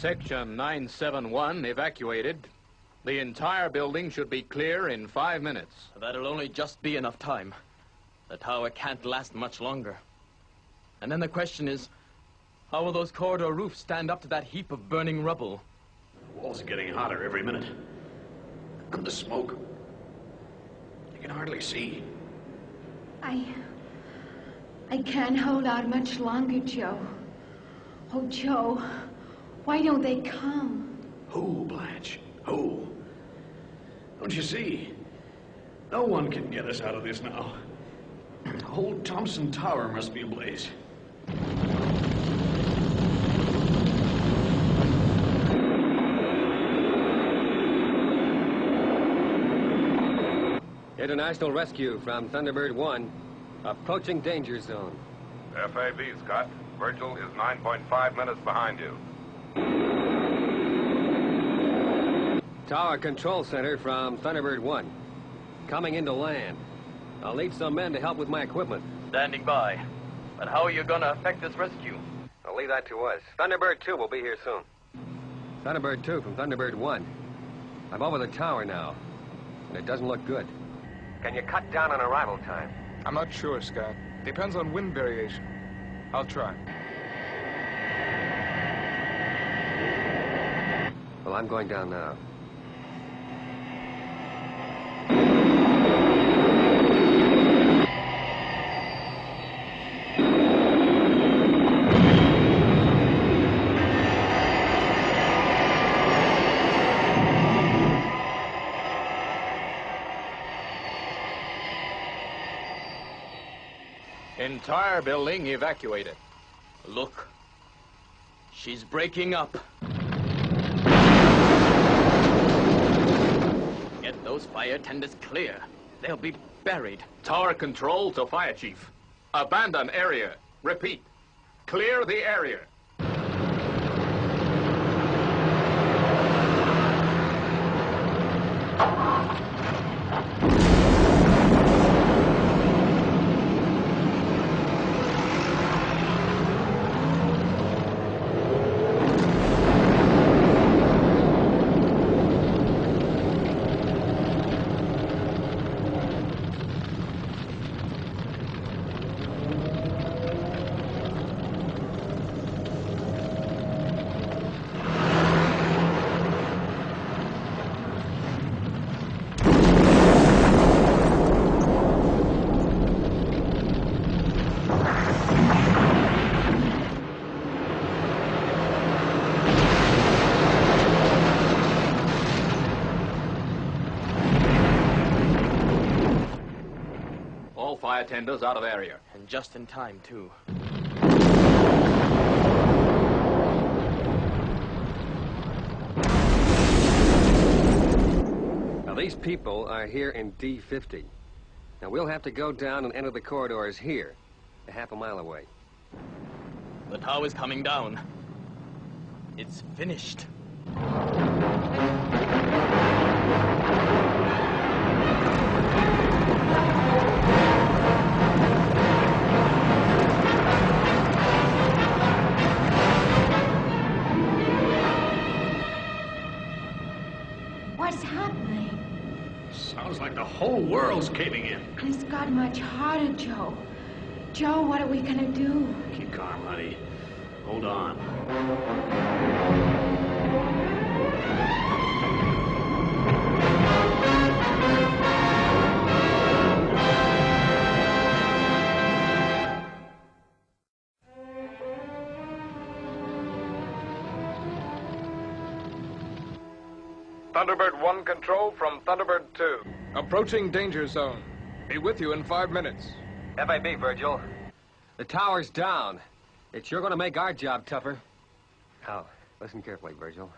Section 971 evacuated. The entire building should be clear in 5 minutes. That'll only just be enough time. The tower can't last much longer. And then the question is, how will those corridor roofs stand up to that heap of burning rubble? The walls are getting hotter every minute. And the smoke. You can hardly see. I can't hold out much longer, Joe. Oh, Joe, why don't they come? Who, Blanche? Who? Don't you see? No one can get us out of this now. The whole Thompson Tower must be ablaze. International rescue from Thunderbird 1. Approaching danger zone. FAB, Scott. Virgil is 9.5 minutes behind you. Tower control center from Thunderbird 1. Coming into land. I'll need some men to help with my equipment. Standing by. But how are you gonna affect this rescue? I'll leave that to us. Thunderbird 2 will be here soon. Thunderbird 2 from Thunderbird 1. I'm over the tower now, and it doesn't look good. Can you cut down on arrival time? I'm not sure, Scott. Depends on wind variation. I'll try. Well, I'm going down now. Entire building evacuated. Look. She's breaking up. Get those fire tenders clear. They'll be buried. Tower control to fire chief. Abandon area. Repeat. Clear the area. Fire tenders out of area. And just in time, too. Now, these people are here in D50. Now, we'll have to go down and enter the corridors here, a half a mile away. The tower's coming down. It's finished. What's happening? Sounds like the whole world's caving in. And it's got much harder, Joe. Joe, what are we gonna do? Keep calm, honey. Hold on. Thunderbird 1 control from Thunderbird 2. Approaching danger zone. Be with you in 5 minutes. FAB, Virgil. The tower's down. It's sure going to make our job tougher. Now, listen carefully, Virgil.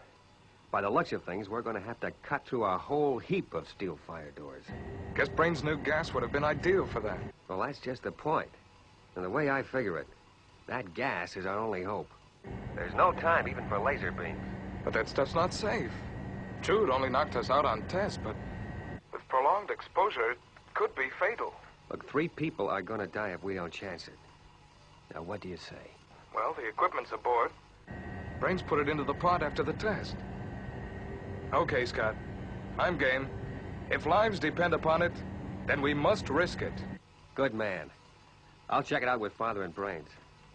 By the looks of things, we're going to have to cut through a whole heap of steel fire doors. Guess Brain's new gas would have been ideal for that. Well, that's just the point. And the way I figure it, that gas is our only hope. There's no time even for laser beams. But that stuff's not safe. True, it only knocked us out on test, but with prolonged exposure, it could be fatal. Look, 3 people are going to die if we don't chance it. Now, what do you say? Well, the equipment's aboard. Brains put it into the pod after the test. Okay, Scott. I'm game. If lives depend upon it, then we must risk it. Good man. I'll check it out with Father and Brains.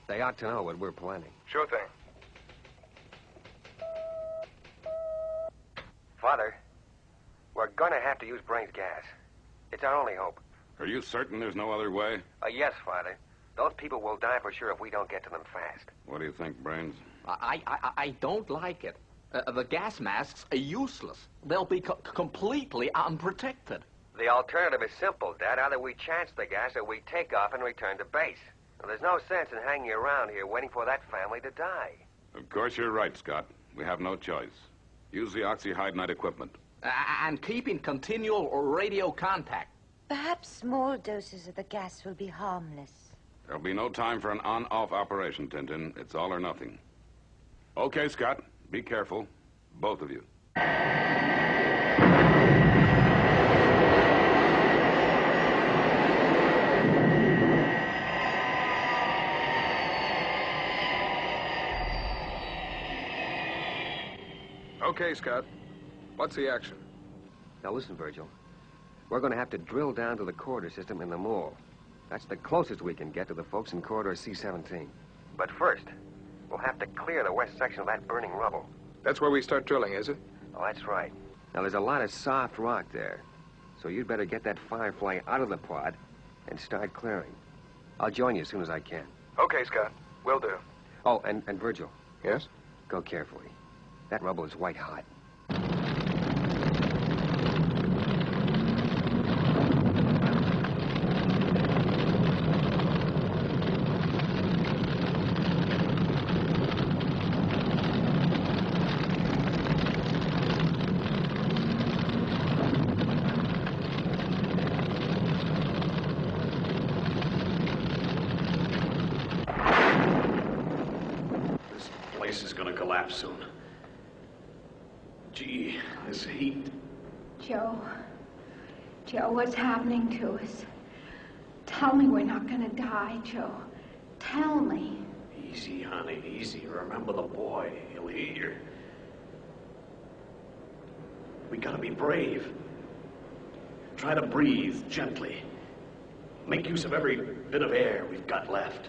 They ought to know what we're planning. Sure thing. Father, we're gonna have to use Brains gas. It's our only hope. Are you certain there's no other way? Yes, Father. Those people will die for sure if we don't get to them fast. What do you think, Brains? I don't like it. The gas masks are useless. They'll be completely unprotected. The alternative is simple, Dad. Either we chance the gas or we take off and return to base. Now, there's no sense in hanging around here waiting for that family to die. Of course you're right, Scott. We have no choice. Use the oxyhydride equipment. And keep in continual radio contact. Perhaps small doses of the gas will be harmless. There'll be no time for an on-off operation, Tintin. It's all or nothing. Okay, Scott. Be careful. Both of you. Okay, Scott. What's the action? Now listen, Virgil. We're going to have to drill down to the corridor system in the mall. That's the closest we can get to the folks in corridor C-17. But first, we'll have to clear the west section of that burning rubble. That's where we start drilling, is it? Oh, that's right. Now, there's a lot of soft rock there. So you'd better get that Firefly out of the pod and start clearing. I'll join you as soon as I can. Okay, Scott. Will do. Oh, and Virgil. Yes? Go carefully. That rubble is white hot. This place is gonna collapse soon. Gee, this heat. Joe, what's happening to us? Tell me we're not gonna die, Joe. Tell me. Easy, honey, easy. Remember the boy. He'll hear. We gotta be brave. Try to breathe gently. Make use of every bit of air we've got left.